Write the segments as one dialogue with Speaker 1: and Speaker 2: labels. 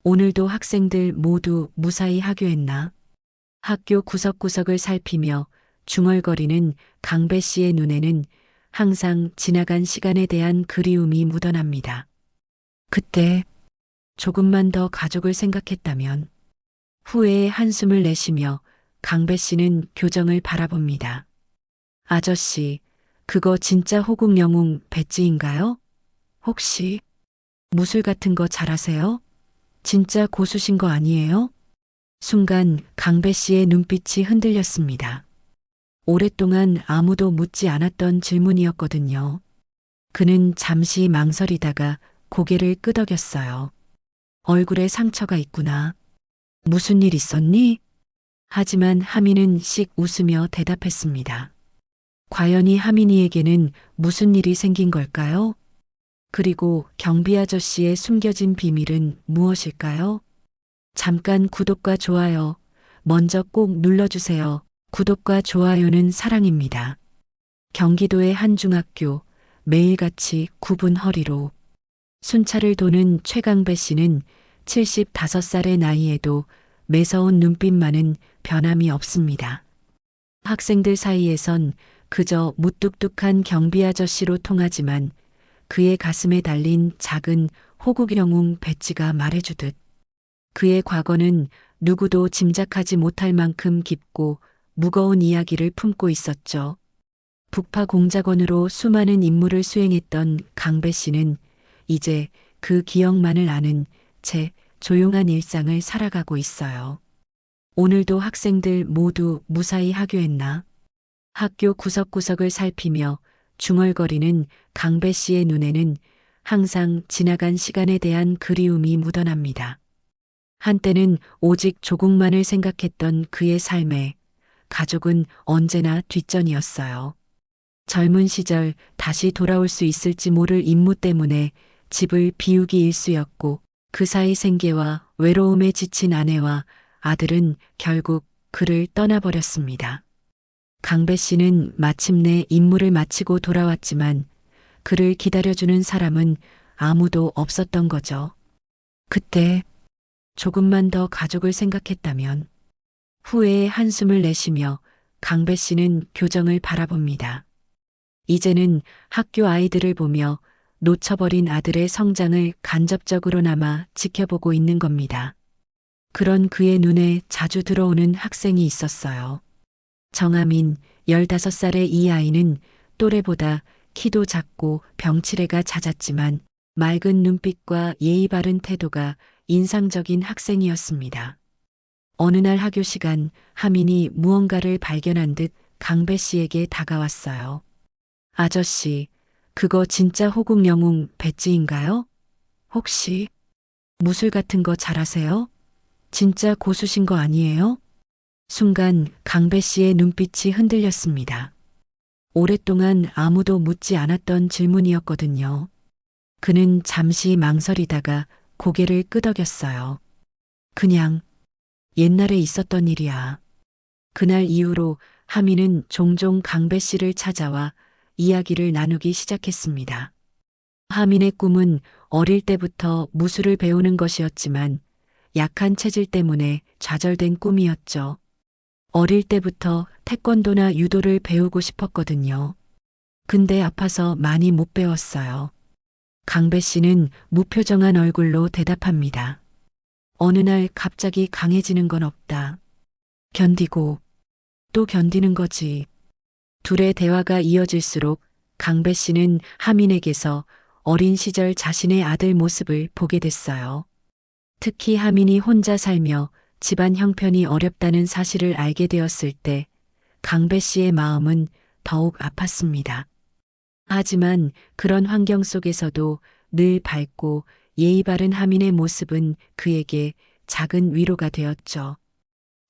Speaker 1: 오늘도 학생들 모두 무사히 하교했나? 학교 구석구석을 살피며 중얼거리는 강배 씨의 눈에는 항상 지나간 시간에 대한 그리움이 묻어납니다. 그때 조금만 더 가족을 생각했다면 후회의 한숨을 내쉬며 강배 씨는 교정을 바라봅니다. 아저씨, 그거 진짜 호국 영웅 배지인가요? 혹시 무술 같은 거 잘하세요? 진짜 고수신 거 아니에요? 순간 강배 씨의 눈빛이 흔들렸습니다. 오랫동안 아무도 묻지 않았던 질문이었거든요. 그는 잠시 망설이다가 고개를 끄덕였어요. 얼굴에 상처가 있구나. 무슨 일 있었니? 하지만 하민은 씩 웃으며 대답했습니다. 과연 하민이에게는 무슨 일이 생긴 걸까요? 그리고 경비 아저씨의 숨겨진 비밀은 무엇일까요? 잠깐 구독과 좋아요 먼저 꼭 눌러주세요. 구독과 좋아요는 사랑입니다. 경기도의 한 중학교, 매일같이 굽은 허리로 순찰을 도는 최강배 씨는 75살의 나이에도 매서운 눈빛만은 변함이 없습니다. 학생들 사이에선 그저 무뚝뚝한 경비 아저씨로 통하지만 그의 가슴에 달린 작은 호국 영웅 배지가 말해주듯 그의 과거는 누구도 짐작하지 못할 만큼 깊고 무거운 이야기를 품고 있었죠. 북파 공작원으로 수많은 임무를 수행했던 강배 씨는 이제 그 기억만을 아는 채 조용한 일상을 살아가고 있어요. 오늘도 학생들 모두 무사히 하교했나? 학교 구석구석을 살피며 중얼거리는 강배 씨의 눈에는 항상 지나간 시간에 대한 그리움이 묻어납니다. 한때는 오직 조국만을 생각했던 그의 삶에 가족은 언제나 뒷전이었어요. 젊은 시절 다시 돌아올 수 있을지 모를 임무 때문에 집을 비우기 일쑤였고 그 사이 생계와 외로움에 지친 아내와 아들은 결국 그를 떠나버렸습니다. 강배 씨는 마침내 임무를 마치고 돌아왔지만 그를 기다려주는 사람은 아무도 없었던 거죠. 그때 조금만 더 가족을 생각했다면 후회의 한숨을 내쉬며 강배 씨는 교정을 바라봅니다. 이제는 학교 아이들을 보며 놓쳐버린 아들의 성장을 간접적으로나마 지켜보고 있는 겁니다. 그런 그의 눈에 자주 들어오는 학생이 있었어요. 정아민 15살의 이 아이는 또래보다 키도 작고 병치레가 잦았지만 맑은 눈빛과 예의 바른 태도가 인상적인 학생이었습니다. 어느 날 학교 시간 하민이 무언가를 발견한 듯 강배 씨에게 다가왔어요. 아저씨, 그거 진짜 호국 영웅 배지인가요? 혹시 무술 같은 거 잘하세요? 진짜 고수신 거 아니에요? 순간 강배 씨의 눈빛이 흔들렸습니다. 오랫동안 아무도 묻지 않았던 질문이었거든요. 그는 잠시 망설이다가 고개를 끄덕였어요. 그냥 옛날에 있었던 일이야. 그날 이후로 하민은 종종 강배 씨를 찾아와 이야기를 나누기 시작했습니다. 하민의 꿈은 어릴 때부터 무술을 배우는 것이었지만 약한 체질 때문에 좌절된 꿈이었죠. 어릴 때부터 태권도나 유도를 배우고 싶었거든요. 근데 아파서 많이 못 배웠어요. 강배 씨는 무표정한 얼굴로 대답합니다. 어느 날 갑자기 강해지는 건 없다. 견디고 또 견디는 거지. 둘의 대화가 이어질수록 강배 씨는 하민에게서 어린 시절 자신의 아들 모습을 보게 됐어요. 특히 하민이 혼자 살며 집안 형편이 어렵다는 사실을 알게 되었을 때 강배 씨의 마음은 더욱 아팠습니다. 하지만 그런 환경 속에서도 늘 밝고 예의 바른 하민의 모습은 그에게 작은 위로가 되었죠.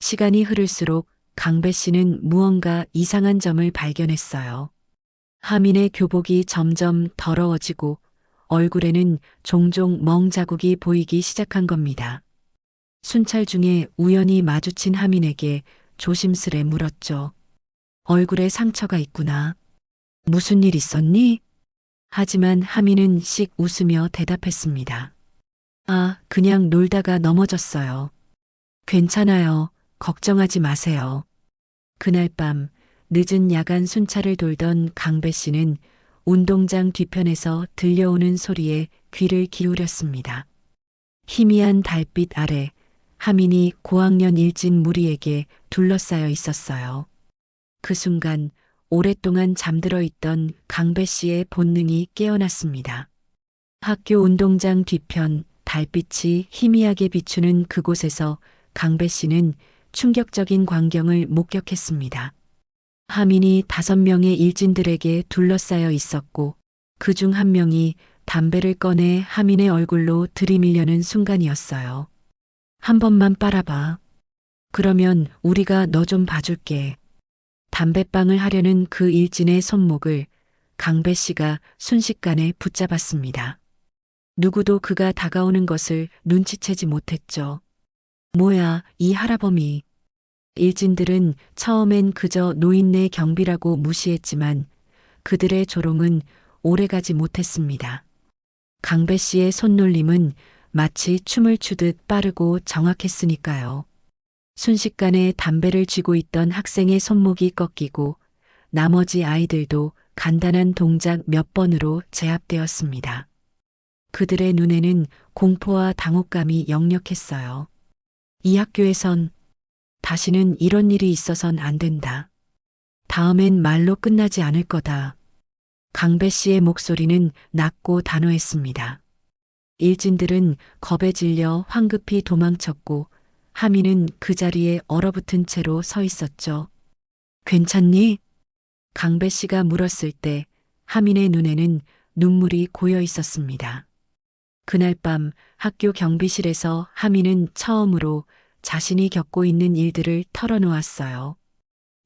Speaker 1: 시간이 흐를수록 강배 씨는 무언가 이상한 점을 발견했어요. 하민의 교복이 점점 더러워지고 얼굴에는 종종 멍 자국이 보이기 시작한 겁니다. 순찰 중에 우연히 마주친 하민에게 조심스레 물었죠. 얼굴에 상처가 있구나. 무슨 일 있었니? 하지만 하민은 씩 웃으며 대답했습니다. 아, 그냥 놀다가 넘어졌어요. 괜찮아요. 걱정하지 마세요. 그날 밤 늦은 야간 순찰을 돌던 강배 씨는 운동장 뒤편에서 들려오는 소리에 귀를 기울였습니다. 희미한 달빛 아래 하민이 고학년 일진 무리에게 둘러싸여 있었어요. 그 순간 오랫동안 잠들어 있던 강배 씨의 본능이 깨어났습니다. 학교 운동장 뒤편 달빛이 희미하게 비추는 그곳에서 강배 씨는 충격적인 광경을 목격했습니다. 하민이 5명의 일진들에게 둘러싸여 있었고 그 중 한 명이 담배를 꺼내 하민의 얼굴로 들이밀려는 순간이었어요. 한 번만 빨아봐. 그러면 우리가 너 좀 봐줄게. 담배빵을 하려는 그 일진의 손목을 강배 씨가 순식간에 붙잡았습니다. 누구도 그가 다가오는 것을 눈치채지 못했죠. 뭐야, 이 할아범이. 일진들은 처음엔 그저 노인네 경비라고 무시했지만 그들의 조롱은 오래가지 못했습니다. 강배 씨의 손놀림은 마치 춤을 추듯 빠르고 정확했으니까요. 순식간에 담배를 쥐고 있던 학생의 손목이 꺾이고 나머지 아이들도 간단한 동작 몇 번으로 제압되었습니다. 그들의 눈에는 공포와 당혹감이 역력했어요. 이 학교에선 다시는 이런 일이 있어선 안 된다. 다음엔 말로 끝나지 않을 거다. 강배 씨의 목소리는 낮고 단호했습니다. 일진들은 겁에 질려 황급히 도망쳤고 하민은 그 자리에 얼어붙은 채로 서 있었죠. 괜찮니? 강배 씨가 물었을 때 하민의 눈에는 눈물이 고여 있었습니다. 그날 밤 학교 경비실에서 하민은 처음으로 자신이 겪고 있는 일들을 털어놓았어요.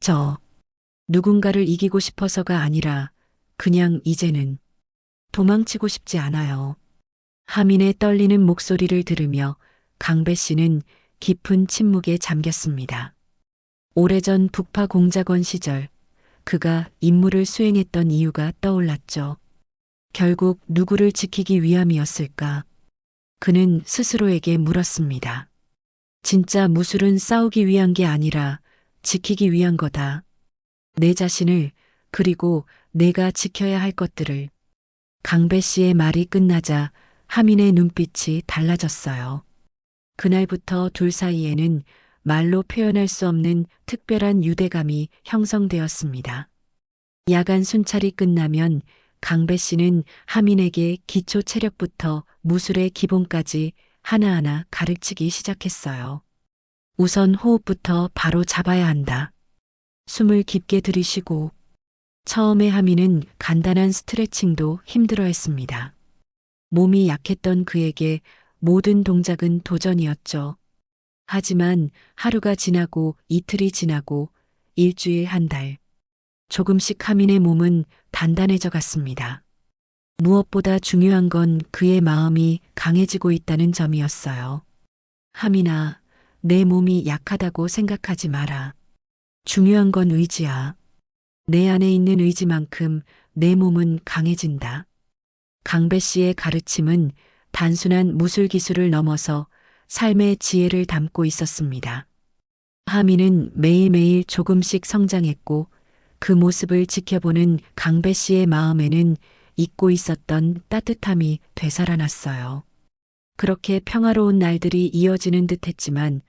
Speaker 1: 저, 누군가를 이기고 싶어서가 아니라 그냥 이제는 도망치고 싶지 않아요. 하민의 떨리는 목소리를 들으며 강배 씨는 깊은 침묵에 잠겼습니다. 오래전 북파 공작원 시절 그가 임무를 수행했던 이유가 떠올랐죠. 결국 누구를 지키기 위함이었을까? 그는 스스로에게 물었습니다. 진짜 무술은 싸우기 위한 게 아니라 지키기 위한 거다. 내 자신을, 그리고 내가 지켜야 할 것들을. 강배 씨의 말이 끝나자 하민의 눈빛이 달라졌어요. 그날부터 둘 사이에는 말로 표현할 수 없는 특별한 유대감이 형성되었습니다. 야간 순찰이 끝나면 강배 씨는 하민에게 기초 체력부터 무술의 기본까지 하나하나 가르치기 시작했어요. 우선 호흡부터 바로 잡아야 한다. 숨을 깊게 들이쉬고. 처음에 하민은 간단한 스트레칭도 힘들어했습니다. 몸이 약했던 그에게 모든 동작은 도전이었죠. 하지만 하루가 지나고 이틀이 지나고 일주일 한 달. 조금씩 하민의 몸은 단단해져 갔습니다. 무엇보다 중요한 건 그의 마음이 강해지고 있다는 점이었어요. 하민아, 내 몸이 약하다고 생각하지 마라. 중요한 건 의지야. 내 안에 있는 의지만큼 내 몸은 강해진다. 강배 씨의 가르침은 단순한 무술 기술을 넘어서 삶의 지혜를 담고 있었습니다. 하민은 매일매일 조금씩 성장했고 그 모습을 지켜보는 강배 씨의 마음에는 잊고 있었던 따뜻함이 되살아났어요. 그렇게 평화로운 날들이 이어지는 듯했지만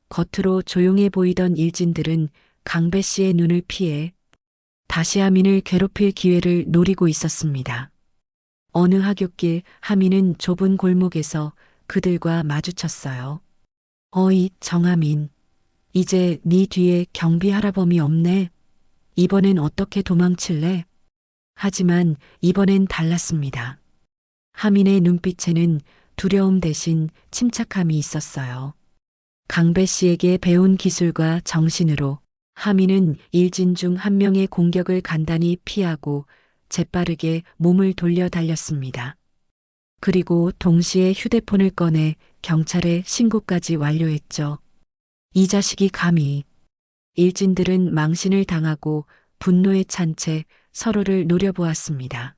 Speaker 1: 겉으로 조용해 보이던 일진들은 강배 씨의 눈을 피해 다시 하민을 괴롭힐 기회를 노리고 있었습니다. 어느 하굣길 하민은 좁은 골목에서 그들과 마주쳤어요. 어이, 정하민. 이제 네 뒤에 경비 할아범이 없네. 이번엔 어떻게 도망칠래? 하지만 이번엔 달랐습니다. 하민의 눈빛에는 두려움 대신 침착함이 있었어요. 강배 씨에게 배운 기술과 정신으로 하민은 일진 중 한 명의 공격을 간단히 피하고 재빠르게 몸을 돌려 달렸습니다. 그리고 동시에 휴대폰을 꺼내 경찰에 신고까지 완료했죠. 이 자식이 감히. 일진들은 망신을 당하고 분노에 찬 채 서로를 노려보았습니다.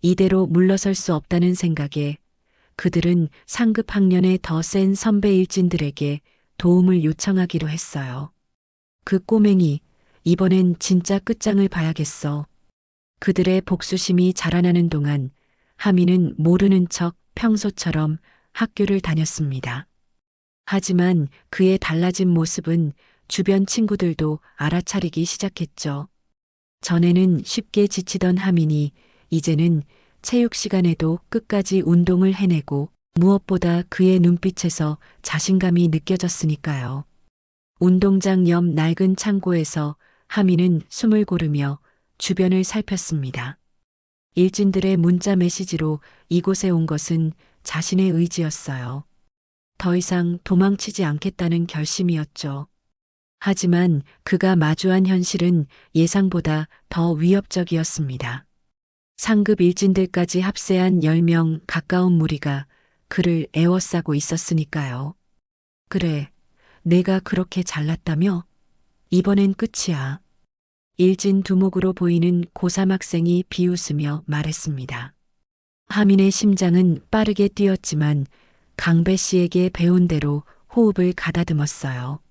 Speaker 1: 이대로 물러설 수 없다는 생각에 그들은 상급 학년의 더 센 선배 일진들에게 도움을 요청하기로 했어요. 그 꼬맹이, 이번엔 진짜 끝장을 봐야겠어. 그들의 복수심이 자라나는 동안 하민은 모르는 척 평소처럼 학교를 다녔습니다. 하지만 그의 달라진 모습은 주변 친구들도 알아차리기 시작했죠. 전에는 쉽게 지치던 하민이 이제는 체육 시간에도 끝까지 운동을 해내고 무엇보다 그의 눈빛에서 자신감이 느껴졌으니까요. 운동장 옆 낡은 창고에서 하민은 숨을 고르며 주변을 살폈습니다. 일진들의 문자 메시지로 이곳에 온 것은 자신의 의지였어요. 더 이상 도망치지 않겠다는 결심이었죠. 하지만 그가 마주한 현실은 예상보다 더 위협적이었습니다. 상급 일진들까지 합세한 10명 가까운 무리가 그를 에워싸고 있었으니까요. 그래, 내가 그렇게 잘났다며? 이번엔 끝이야. 일진 두목으로 보이는 고3 학생이 비웃으며 말했습니다. 하민의 심장은 빠르게 뛰었지만 강배 씨에게 배운 대로 호흡을 가다듬었어요.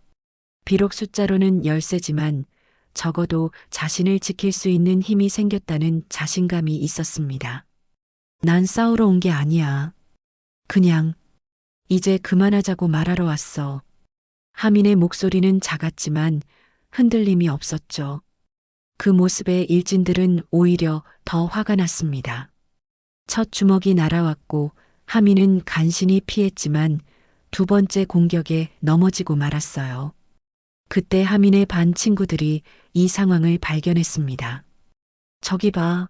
Speaker 1: 비록 숫자로는 열세지만 적어도 자신을 지킬 수 있는 힘이 생겼다는 자신감이 있었습니다. 난 싸우러 온 게 아니야. 그냥 이제 그만하자고 말하러 왔어. 하민의 목소리는 작았지만 흔들림이 없었죠. 그 모습에 일진들은 오히려 더 화가 났습니다. 첫 주먹이 날아왔고 하민은 간신히 피했지만 두 번째 공격에 넘어지고 말았어요. 그때 하민의 반 친구들이 이 상황을 발견했습니다. 저기 봐.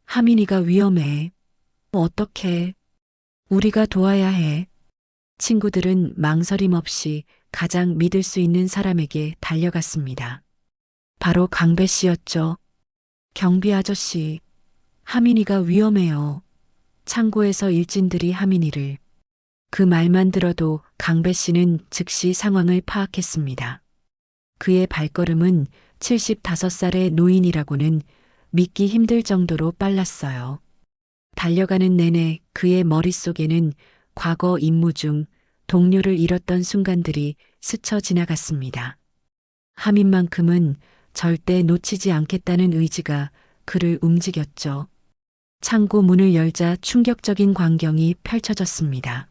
Speaker 1: 하민이가 위험해. 어떡해. 우리가 도와야 해. 친구들은 망설임 없이 가장 믿을 수 있는 사람에게 달려갔습니다. 바로 강배 씨였죠. 경비 아저씨. 하민이가 위험해요. 창고에서 일진들이 하민이를. 그 말만 들어도 강배 씨는 즉시 상황을 파악했습니다. 그의 발걸음은 75살의 노인이라고는 믿기 힘들 정도로 빨랐어요. 달려가는 내내 그의 머릿속에는 과거 임무 중 동료를 잃었던 순간들이 스쳐 지나갔습니다. 하민만큼은 절대 놓치지 않겠다는 의지가 그를 움직였죠. 창고 문을 열자 충격적인 광경이 펼쳐졌습니다.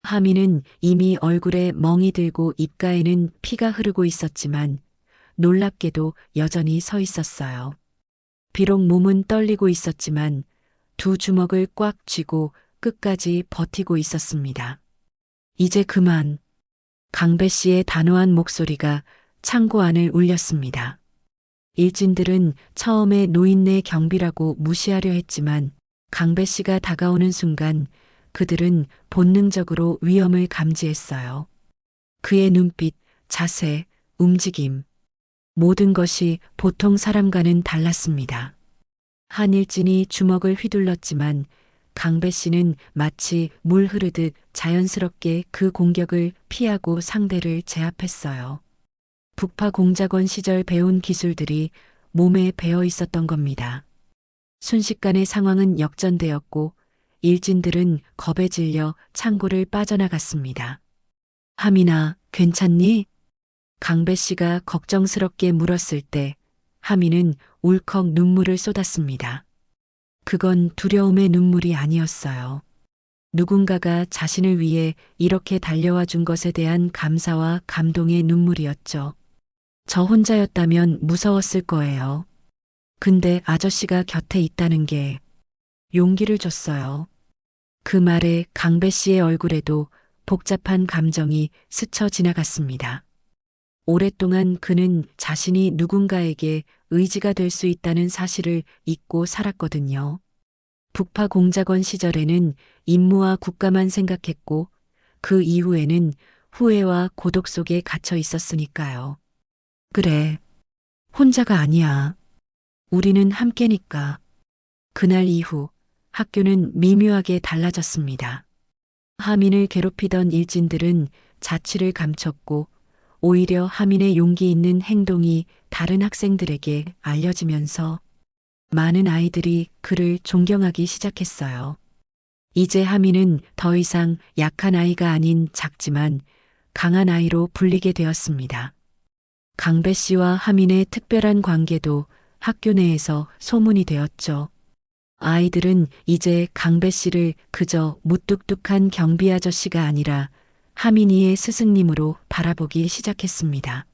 Speaker 1: 하민은 이미 얼굴에 멍이 들고 입가에는 피가 흐르고 있었지만 놀랍게도 여전히 서 있었어요. 비록 몸은 떨리고 있었지만 두 주먹을 꽉 쥐고 끝까지 버티고 있었습니다. 이제 그만. 강배 씨의 단호한 목소리가 창고 안을 울렸습니다. 일진들은 처음에 노인네 경비라고 무시하려 했지만 강배 씨가 다가오는 순간 그들은 본능적으로 위험을 감지했어요. 그의 눈빛, 자세, 움직임, 모든 것이 보통 사람과는 달랐습니다. 한 일진이 주먹을 휘둘렀지만 강배 씨는 마치 물 흐르듯 자연스럽게 그 공격을 피하고 상대를 제압했어요. 북파 공작원 시절 배운 기술들이 몸에 배어 있었던 겁니다. 순식간에 상황은 역전되었고 일진들은 겁에 질려 창고를 빠져나갔습니다. 하민아, 괜찮니? 강배 씨가 걱정스럽게 물었을 때 하민은 울컥 눈물을 쏟았습니다. 그건 두려움의 눈물이 아니었어요. 누군가가 자신을 위해 이렇게 달려와 준 것에 대한 감사와 감동의 눈물이었죠. 저 혼자였다면 무서웠을 거예요. 근데 아저씨가 곁에 있다는 게 용기를 줬어요. 그 말에 강배 씨의 얼굴에도 복잡한 감정이 스쳐 지나갔습니다. 오랫동안 그는 자신이 누군가에게 의지가 될 수 있다는 사실을 잊고 살았거든요. 북파 공작원 시절에는 임무와 국가만 생각했고 그 이후에는 후회와 고독 속에 갇혀 있었으니까요. 그래, 혼자가 아니야. 우리는 함께니까. 그날 이후 학교는 미묘하게 달라졌습니다. 하민을 괴롭히던 일진들은 자취를 감췄고 오히려 하민의 용기 있는 행동이 다른 학생들에게 알려지면서 많은 아이들이 그를 존경하기 시작했어요. 이제 하민은 더 이상 약한 아이가 아닌 작지만 강한 아이로 불리게 되었습니다. 강배 씨와 하민의 특별한 관계도 학교 내에서 소문이 되었죠. 아이들은 이제 강배 씨를 그저 무뚝뚝한 경비 아저씨가 아니라 하민이의 스승님으로 바라보기 시작했습니다.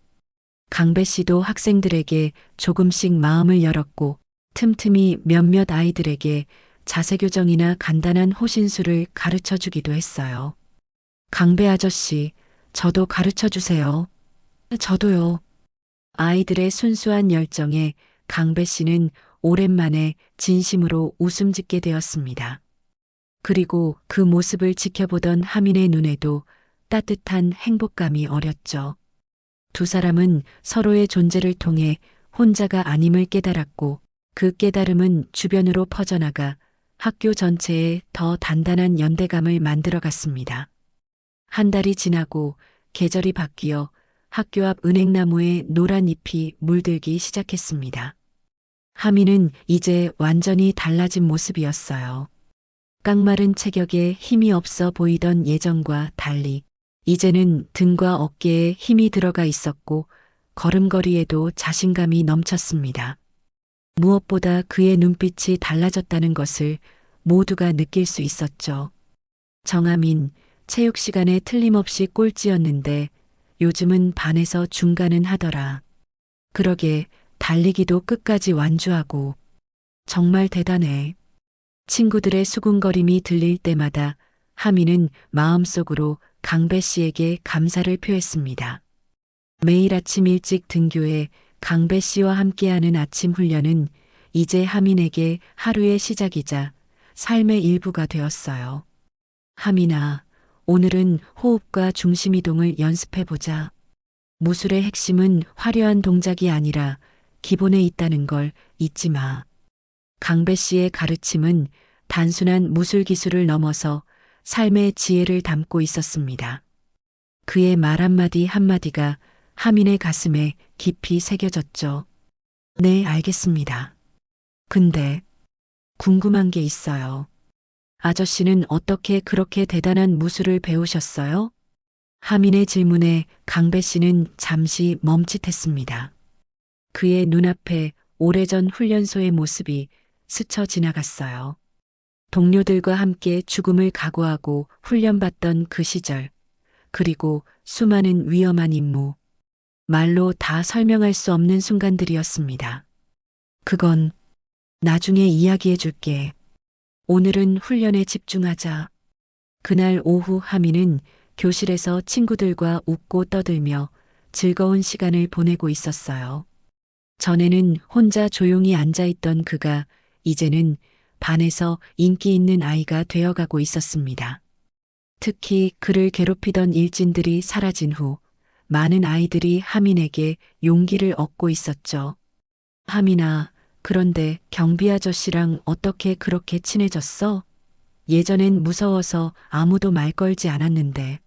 Speaker 1: 강배 씨도 학생들에게 조금씩 마음을 열었고 틈틈이 몇몇 아이들에게 자세교정이나 간단한 호신술을 가르쳐 주기도 했어요. 강배 아저씨, 저도 가르쳐 주세요. 저도요. 아이들의 순수한 열정에 강배 씨는 오랜만에 진심으로 웃음 짓게 되었습니다. 그리고 그 모습을 지켜보던 하민의 눈에도 따뜻한 행복감이 어렸죠. 두 사람은 서로의 존재를 통해 혼자가 아님을 깨달았고 그 깨달음은 주변으로 퍼져나가 학교 전체에 더 단단한 연대감을 만들어갔습니다. 한 달이 지나고 계절이 바뀌어 학교 앞 은행나무에 노란 잎이 물들기 시작했습니다. 하민은 이제 완전히 달라진 모습이었어요. 깡마른 체격에 힘이 없어 보이던 예전과 달리 이제는 등과 어깨에 힘이 들어가 있었고 걸음걸이에도 자신감이 넘쳤습니다. 무엇보다 그의 눈빛이 달라졌다는 것을 모두가 느낄 수 있었죠. 정하민, 체육 시간에 틀림없이 꼴찌였는데 요즘은 반에서 중간은 하더라. 그러게 달리기도 끝까지 완주하고 정말 대단해. 친구들의 수군거림이 들릴 때마다 하민은 마음속으로 강배 씨에게 감사를 표했습니다. 매일 아침 일찍 등교해 강배 씨와 함께하는 아침 훈련은 이제 하민에게 하루의 시작이자 삶의 일부가 되었어요. 하민아, 오늘은 호흡과 중심이동을 연습해보자. 무술의 핵심은 화려한 동작이 아니라 기본에 있다는 걸 잊지 마. 강배 씨의 가르침은 단순한 무술 기술을 넘어서 삶의 지혜를 담고 있었습니다. 그의 말 한마디 한마디가 하민의 가슴에 깊이 새겨졌죠. 네, 알겠습니다. 근데 궁금한 게 있어요. 아저씨는 어떻게 그렇게 대단한 무술을 배우셨어요? 하민의 질문에 강배 씨는 잠시 멈칫했습니다. 그의 눈앞에 오래전 훈련소의 모습이 스쳐 지나갔어요. 동료들과 함께 죽음을 각오하고 훈련받던 그 시절, 그리고 수많은 위험한 임무, 말로 다 설명할 수 없는 순간들이었습니다. 그건 나중에 이야기해 줄게. 오늘은 훈련에 집중하자. 그날 오후 하민은 교실에서 친구들과 웃고 떠들며 즐거운 시간을 보내고 있었어요. 전에는 혼자 조용히 앉아있던 그가 이제는 반에서 인기 있는 아이가 되어가고 있었습니다. 특히 그를 괴롭히던 일진들이 사라진 후 많은 아이들이 하민에게 용기를 얻고 있었죠. 하민아, 그런데 경비 아저씨랑 어떻게 그렇게 친해졌어? 예전엔 무서워서 아무도 말 걸지 않았는데.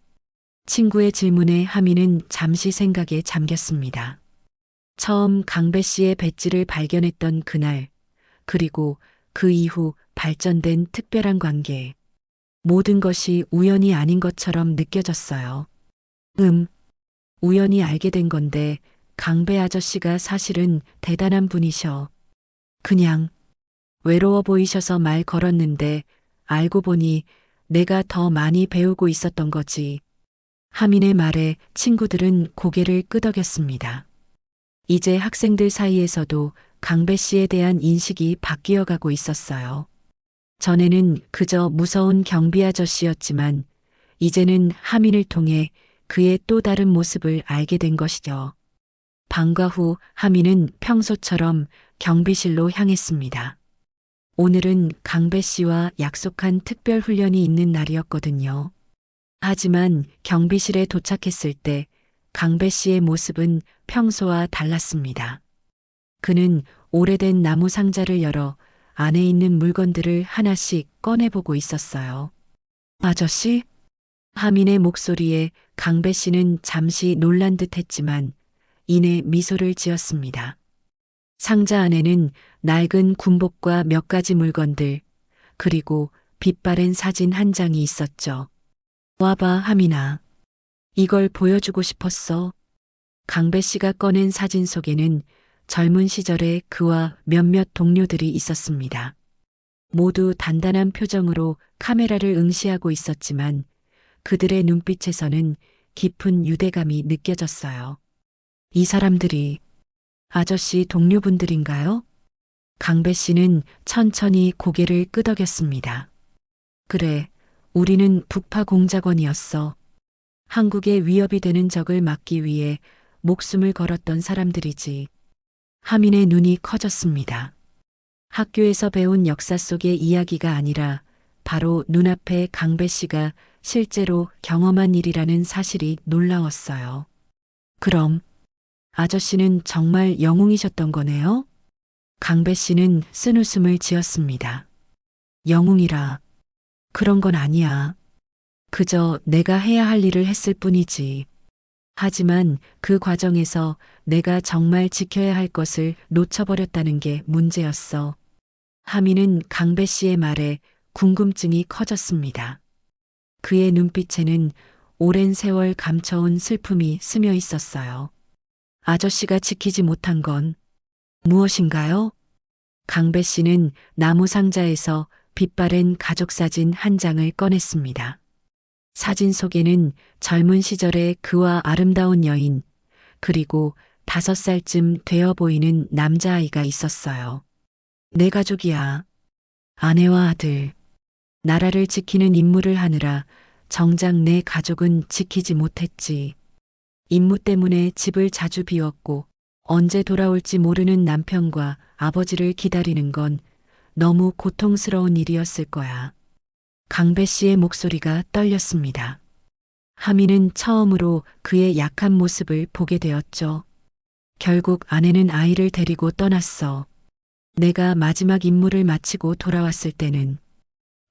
Speaker 1: 친구의 질문에 하민은 잠시 생각에 잠겼습니다. 처음 강배 씨의 배지를 발견했던 그날, 그리고 그 이후 발전된 특별한 관계. 모든 것이 우연이 아닌 것처럼 느껴졌어요. 우연히 알게 된 건데 강배 아저씨가 사실은 대단한 분이셔. 그냥 외로워 보이셔서 말 걸었는데 알고 보니 내가 더 많이 배우고 있었던 거지. 하민의 말에 친구들은 고개를 끄덕였습니다. 이제 학생들 사이에서도 강배 씨에 대한 인식이 바뀌어 가고 있었어요. 전에는 그저 무서운 경비 아저씨였지만 이제는 하민을 통해 그의 또 다른 모습을 알게 된 것이죠. 방과 후 하민은 평소처럼 경비실로 향했습니다. 오늘은 강배 씨와 약속한 특별 훈련이 있는 날이었거든요. 하지만 경비실에 도착했을 때 강배 씨의 모습은 평소와 달랐습니다. 그는 오래된 나무 상자를 열어 안에 있는 물건들을 하나씩 꺼내보고 있었어요. 아저씨? 하민의 목소리에 강배 씨는 잠시 놀란 듯 했지만 이내 미소를 지었습니다. 상자 안에는 낡은 군복과 몇 가지 물건들, 그리고 빛바랜 사진 한 장이 있었죠. 와봐, 하민아. 이걸 보여주고 싶었어. 강배 씨가 꺼낸 사진 속에는 젊은 시절의 그와 몇몇 동료들이 있었습니다. 모두 단단한 표정으로 카메라를 응시하고 있었지만 그들의 눈빛에서는 깊은 유대감이 느껴졌어요. 이 사람들이 아저씨 동료분들인가요? 강배 씨는 천천히 고개를 끄덕였습니다. 그래, 우리는 북파 공작원이었어. 한국에 위협이 되는 적을 막기 위해 목숨을 걸었던 사람들이지. 하민의 눈이 커졌습니다. 학교에서 배운 역사 속의 이야기가 아니라 바로 눈앞에 강배 씨가 실제로 경험한 일이라는 사실이 놀라웠어요. 그럼 아저씨는 정말 영웅이셨던 거네요? 강배 씨는 쓴웃음을 지었습니다. 영웅이라. 그런 건 아니야. 그저 내가 해야 할 일을 했을 뿐이지. 하지만 그 과정에서 내가 정말 지켜야 할 것을 놓쳐버렸다는 게 문제였어. 하민은 강배 씨의 말에 궁금증이 커졌습니다. 그의 눈빛에는 오랜 세월 감춰온 슬픔이 스며 있었어요. 아저씨가 지키지 못한 건 무엇인가요? 강배 씨는 나무 상자에서 빛바랜 가족사진 한 장을 꺼냈습니다. 사진 속에는 젊은 시절의 그와 아름다운 여인, 그리고 5살쯤 되어 보이는 남자아이가 있었어요. 내 가족이야. 아내와 아들. 나라를 지키는 임무를 하느라 정작 내 가족은 지키지 못했지. 임무 때문에 집을 자주 비웠고 언제 돌아올지 모르는 남편과 아버지를 기다리는 건 너무 고통스러운 일이었을 거야. 강배 씨의 목소리가 떨렸습니다. 하민은 처음으로 그의 약한 모습을 보게 되었죠. 결국 아내는 아이를 데리고 떠났어. 내가 마지막 임무를 마치고 돌아왔을 때는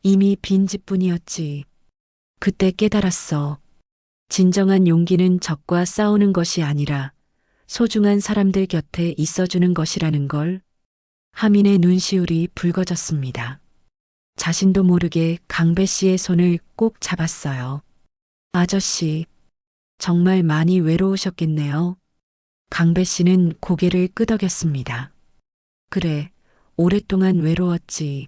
Speaker 1: 이미 빈집뿐이었지. 그때 깨달았어. 진정한 용기는 적과 싸우는 것이 아니라 소중한 사람들 곁에 있어주는 것이라는 걸. 하민의 눈시울이 붉어졌습니다. 자신도 모르게 강배 씨의 손을 꼭 잡았어요. 아저씨, 정말 많이 외로우셨겠네요. 강배 씨는 고개를 끄덕였습니다. 그래, 오랫동안 외로웠지.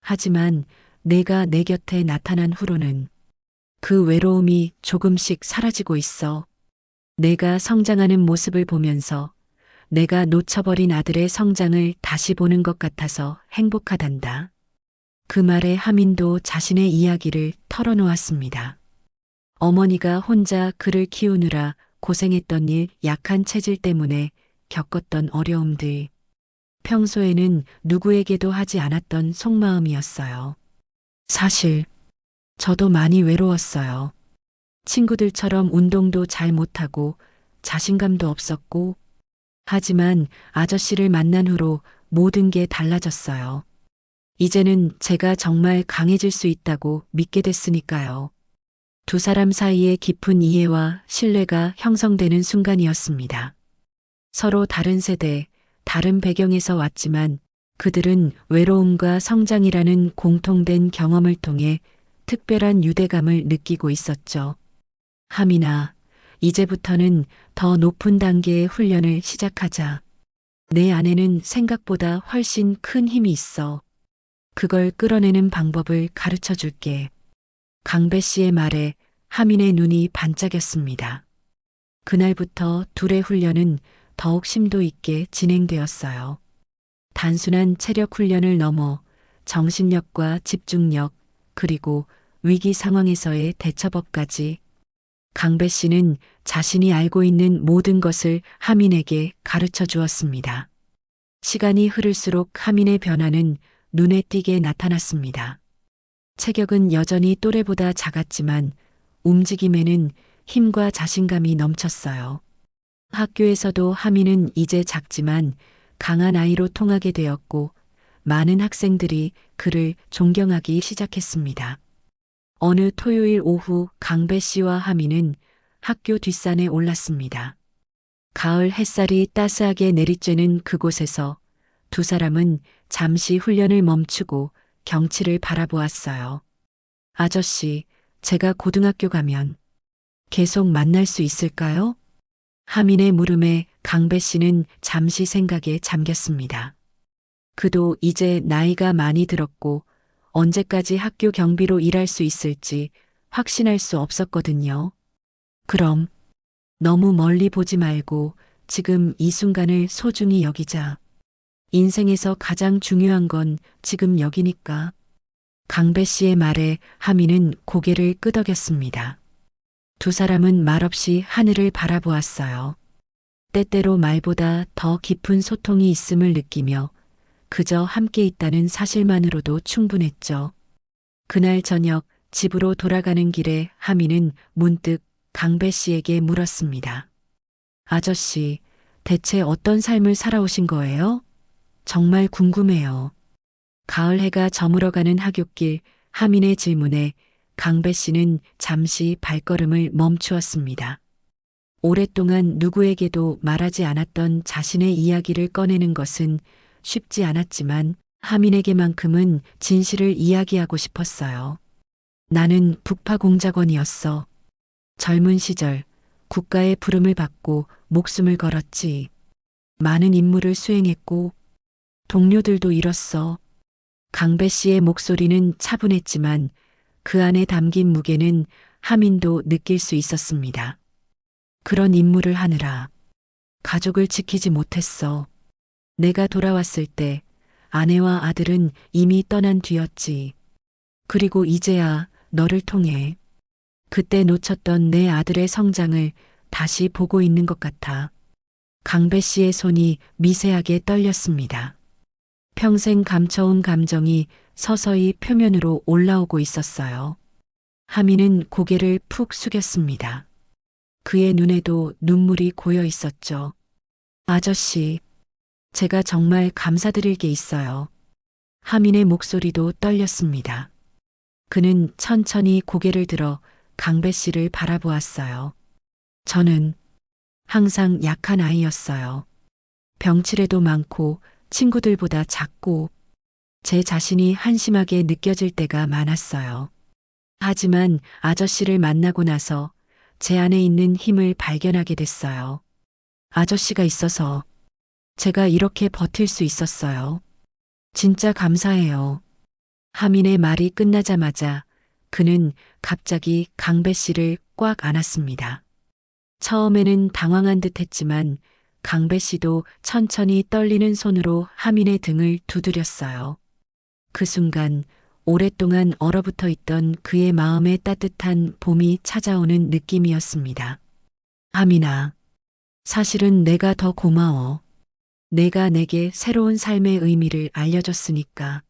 Speaker 1: 하지만 내가 내 곁에 나타난 후로는 그 외로움이 조금씩 사라지고 있어. 내가 성장하는 모습을 보면서 내가 놓쳐버린 아들의 성장을 다시 보는 것 같아서 행복하단다. 그 말에 하민도 자신의 이야기를 털어놓았습니다. 어머니가 혼자 그를 키우느라 고생했던 일, 약한 체질 때문에 겪었던 어려움들. 평소에는 누구에게도 하지 않았던 속마음이었어요. 사실 저도 많이 외로웠어요. 친구들처럼 운동도 잘 못하고 자신감도 없었고, 하지만 아저씨를 만난 후로 모든 게 달라졌어요. 이제는 제가 정말 강해질 수 있다고 믿게 됐으니까요. 두 사람 사이에 깊은 이해와 신뢰가 형성되는 순간이었습니다. 서로 다른 세대, 다른 배경에서 왔지만 그들은 외로움과 성장이라는 공통된 경험을 통해 특별한 유대감을 느끼고 있었죠. 하민아, 이제부터는 더 높은 단계의 훈련을 시작하자. 내 안에는 생각보다 훨씬 큰 힘이 있어. 그걸 끌어내는 방법을 가르쳐 줄게. 강배 씨의 말에 하민의 눈이 반짝였습니다. 그날부터 둘의 훈련은 더욱 심도 있게 진행되었어요. 단순한 체력 훈련을 넘어 정신력과 집중력, 그리고 위기 상황에서의 대처법까지. 강배 씨는 자신이 알고 있는 모든 것을 하민에게 가르쳐 주었습니다. 시간이 흐를수록 하민의 변화는 눈에 띄게 나타났습니다. 체격은 여전히 또래보다 작았지만 움직임에는 힘과 자신감이 넘쳤어요. 학교에서도 하민은 이제 작지만 강한 아이로 통하게 되었고 많은 학생들이 그를 존경하기 시작했습니다. 어느 토요일 오후 강배 씨와 하민은 학교 뒷산에 올랐습니다. 가을 햇살이 따스하게 내리쬐는 그곳에서 두 사람은 잠시 훈련을 멈추고 경치를 바라보았어요. 아저씨, 제가 고등학교 가면 계속 만날 수 있을까요? 하민의 물음에 강배 씨는 잠시 생각에 잠겼습니다. 그도 이제 나이가 많이 들었고 언제까지 학교 경비로 일할 수 있을지 확신할 수 없었거든요. 그럼 너무 멀리 보지 말고 지금 이 순간을 소중히 여기자. 인생에서 가장 중요한 건 지금 여기니까. 강배 씨의 말에 하민은 고개를 끄덕였습니다. 두 사람은 말없이 하늘을 바라보았어요. 때때로 말보다 더 깊은 소통이 있음을 느끼며 그저 함께 있다는 사실만으로도 충분했죠. 그날 저녁 집으로 돌아가는 길에 하민은 문득 강배 씨에게 물었습니다. 아저씨, 대체 어떤 삶을 살아오신 거예요? 정말 궁금해요. 가을 해가 저물어가는 하굣길 하민의 질문에 강배 씨는 잠시 발걸음을 멈추었습니다. 오랫동안 누구에게도 말하지 않았던 자신의 이야기를 꺼내는 것은 쉽지 않았지만 하민에게만큼은 진실을 이야기하고 싶었어요. 나는 북파공작원이었어. 젊은 시절 국가의 부름을 받고 목숨을 걸었지. 많은 임무를 수행했고 동료들도 잃었어. 강배 씨의 목소리는 차분했지만 그 안에 담긴 무게는 하민도 느낄 수 있었습니다. 그런 임무를 하느라 가족을 지키지 못했어. 내가 돌아왔을 때 아내와 아들은 이미 떠난 뒤였지. 그리고 이제야 너를 통해 그때 놓쳤던 내 아들의 성장을 다시 보고 있는 것 같아. 강배 씨의 손이 미세하게 떨렸습니다. 평생 감춰온 감정이 서서히 표면으로 올라오고 있었어요. 하민은 고개를 푹 숙였습니다. 그의 눈에도 눈물이 고여 있었죠. 아저씨, 제가 정말 감사드릴 게 있어요. 하민의 목소리도 떨렸습니다. 그는 천천히 고개를 들어 강배 씨를 바라보았어요. 저는 항상 약한 아이였어요. 병치레도 많고 친구들보다 작고 제 자신이 한심하게 느껴질 때가 많았어요. 하지만 아저씨를 만나고 나서 제 안에 있는 힘을 발견하게 됐어요. 아저씨가 있어서 제가 이렇게 버틸 수 있었어요. 진짜 감사해요. 하민의 말이 끝나자마자 그는 갑자기 강배 씨를 꽉 안았습니다. 처음에는 당황한 듯 했지만 강배 씨도 천천히 떨리는 손으로 하민의 등을 두드렸어요. 그 순간 오랫동안 얼어붙어 있던 그의 마음에 따뜻한 봄이 찾아오는 느낌이었습니다. 하민아, 사실은 내가 더 고마워. 내가 내게 새로운 삶의 의미를 알려줬으니까.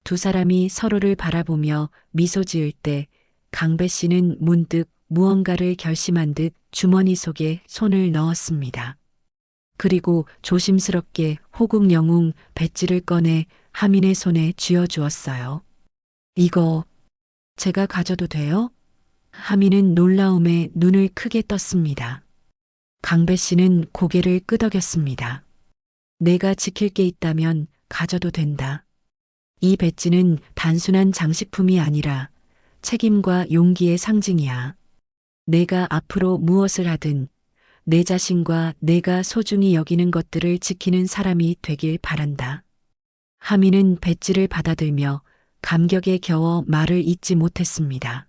Speaker 1: 두 사람이 서로를 바라보며 미소 지을 때 강배 씨는 문득 무언가를 결심한 듯 주머니 속에 손을 넣었습니다. 그리고 조심스럽게 호국 영웅 배지를 꺼내 하민의 손에 쥐어주었어요. 이거 제가 가져도 돼요? 하민은 놀라움에 눈을 크게 떴습니다. 강배 씨는 고개를 끄덕였습니다. 내가 지킬 게 있다면 가져도 된다. 이 배지는 단순한 장식품이 아니라 책임과 용기의 상징이야. 내가 앞으로 무엇을 하든 내 자신과 내가 소중히 여기는 것들을 지키는 사람이 되길 바란다. 하민은 배지를 받아들며 감격에 겨워 말을 잇지 못했습니다.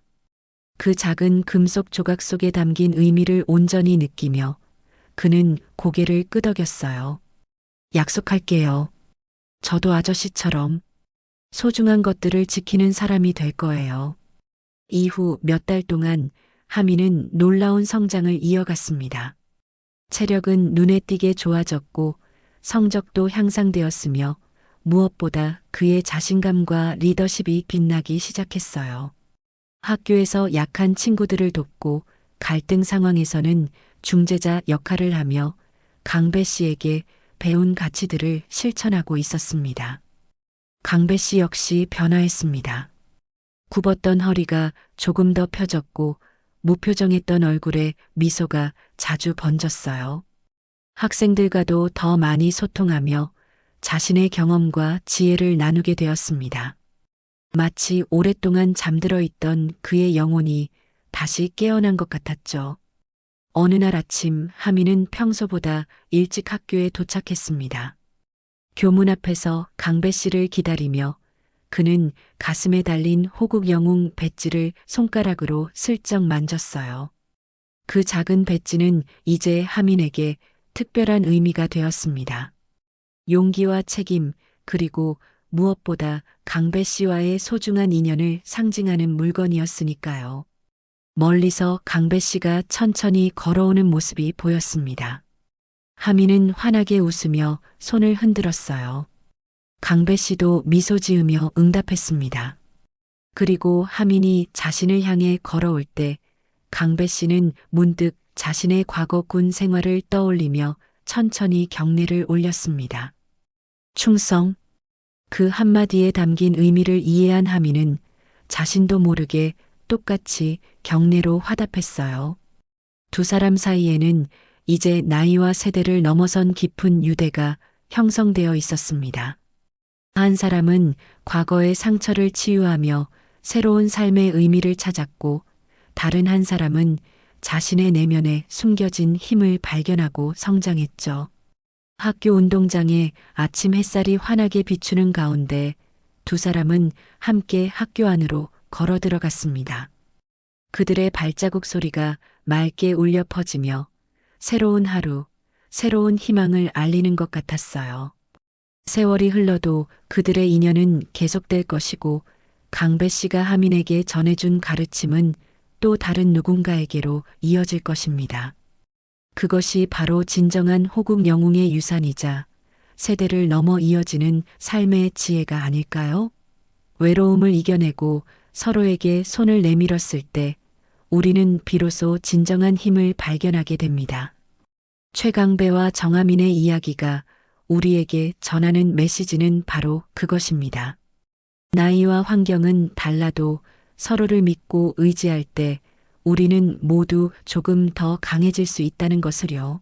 Speaker 1: 그 작은 금속 조각 속에 담긴 의미를 온전히 느끼며 그는 고개를 끄덕였어요. 약속할게요. 저도 아저씨처럼 소중한 것들을 지키는 사람이 될 거예요. 이후 몇 달 동안 하민은 놀라운 성장을 이어갔습니다. 체력은 눈에 띄게 좋아졌고 성적도 향상되었으며 무엇보다 그의 자신감과 리더십이 빛나기 시작했어요. 학교에서 약한 친구들을 돕고 갈등 상황에서는 중재자 역할을 하며 강배 씨에게 배운 가치들을 실천하고 있었습니다. 강배 씨 역시 변화했습니다. 굽었던 허리가 조금 더 펴졌고 무표정했던 얼굴에 미소가 자주 번졌어요. 학생들과도 더 많이 소통하며 자신의 경험과 지혜를 나누게 되었습니다. 마치 오랫동안 잠들어 있던 그의 영혼이 다시 깨어난 것 같았죠. 어느 날 아침 하민은 평소보다 일찍 학교에 도착했습니다. 교문 앞에서 강배 씨를 기다리며 그는 가슴에 달린 호국 영웅 배지를 손가락으로 슬쩍 만졌어요. 그 작은 배지는 이제 하민에게 특별한 의미가 되었습니다. 용기와 책임, 그리고 무엇보다 강배 씨와의 소중한 인연을 상징하는 물건이었으니까요. 멀리서 강배 씨가 천천히 걸어오는 모습이 보였습니다. 하민은 환하게 웃으며 손을 흔들었어요. 강배 씨도 미소 지으며 응답했습니다. 그리고 하민이 자신을 향해 걸어올 때 강배 씨는 문득 자신의 과거 군 생활을 떠올리며 천천히 경례를 올렸습니다. 충성. 그 한마디에 담긴 의미를 이해한 하민은 자신도 모르게 똑같이 경례로 화답했어요. 두 사람 사이에는 이제 나이와 세대를 넘어선 깊은 유대가 형성되어 있었습니다. 한 사람은 과거의 상처를 치유하며 새로운 삶의 의미를 찾았고, 다른 한 사람은 자신의 내면에 숨겨진 힘을 발견하고 성장했죠. 학교 운동장에 아침 햇살이 환하게 비추는 가운데 두 사람은 함께 학교 안으로 걸어 들어갔습니다. 그들의 발자국 소리가 맑게 울려 퍼지며 새로운 하루, 새로운 희망을 알리는 것 같았어요. 세월이 흘러도 그들의 인연은 계속될 것이고, 강배 씨가 하민에게 전해준 가르침은 또 다른 누군가에게로 이어질 것입니다. 그것이 바로 진정한 호국 영웅의 유산이자 세대를 넘어 이어지는 삶의 지혜가 아닐까요? 외로움을 이겨내고 서로에게 손을 내밀었을 때 우리는 비로소 진정한 힘을 발견하게 됩니다. 최강배와 정하민의 이야기가 우리에게 전하는 메시지는 바로 그것입니다. 나이와 환경은 달라도 서로를 믿고 의지할 때 우리는 모두 조금 더 강해질 수 있다는 것을요.